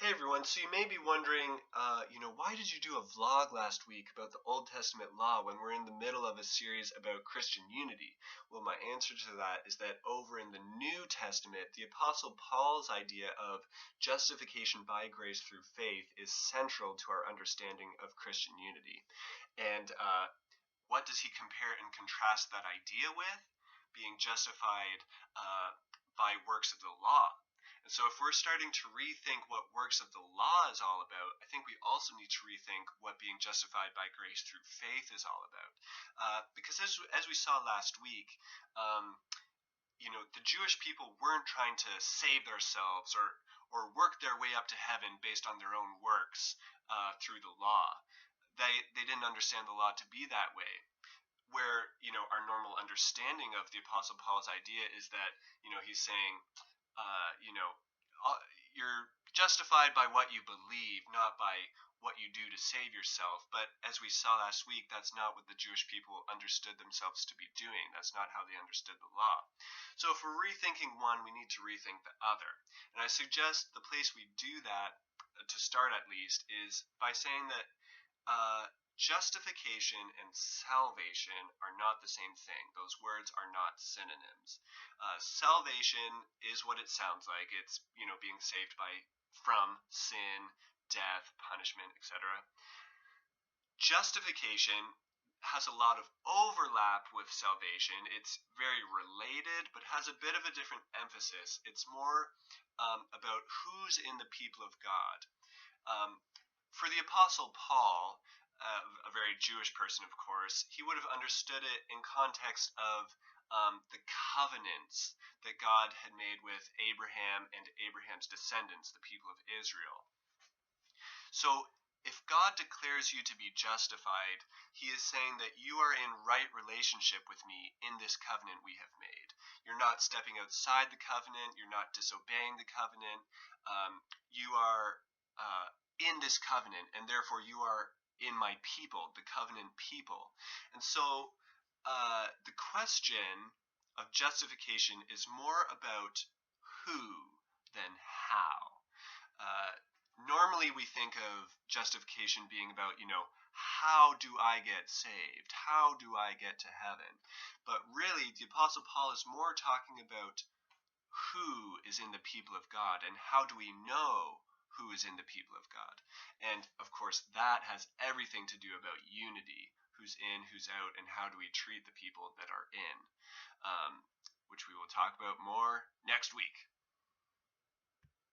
Hey everyone, so you may be wondering, why did you do a vlog last week about the Old Testament law when we're in the middle of a series about Christian unity? Well, my answer to that is that over in the New Testament, the Apostle Paul's idea of justification by grace through faith is central to our understanding of Christian unity. And what does he compare and contrast that idea with? Being justified by works of the law. And so if we're starting to rethink what works of the law is all about, I think we also need to rethink what being justified by grace through faith is all about. Because as we saw last week, the Jewish people weren't trying to save themselves or work their way up to heaven based on their own works through the law. They didn't understand the law to be that way. Where our normal understanding of the Apostle Paul's idea is that he's saying you're justified by what you believe, not by what you do to save yourself. But as we saw last week, that's not what the Jewish people understood themselves to be doing. That's not how they understood the law. So if we're rethinking one, we need to rethink the other. And I suggest the place we do that, to start at least, is by saying that justification and salvation are not the same thing. Those words are not synonyms. Salvation is what it sounds like. It's being saved from sin, death, punishment, etc. Justification has a lot of overlap with salvation. It's very related, but has a bit of a different emphasis. It's more about who's in the people of God. For the Apostle Paul, a very Jewish person, of course, he would have understood it in context of the covenants that God had made with Abraham and Abraham's descendants, the people of Israel. So if God declares you to be justified, he is saying that you are in right relationship with me in this covenant we have made. You're not stepping outside the covenant. You're not disobeying the covenant. You are in this covenant, and therefore you are in my people, the covenant people. And so the question of justification is more about who than how. Normally we think of justification being about, how do I get saved? How do I get to heaven? But really, the Apostle Paul is more talking about who is in the people of God and how do we know who is in the people of God. And of course, that has everything to do about unity. Who's in, who's out, and how do we treat the people that are in, which we will talk about more next week.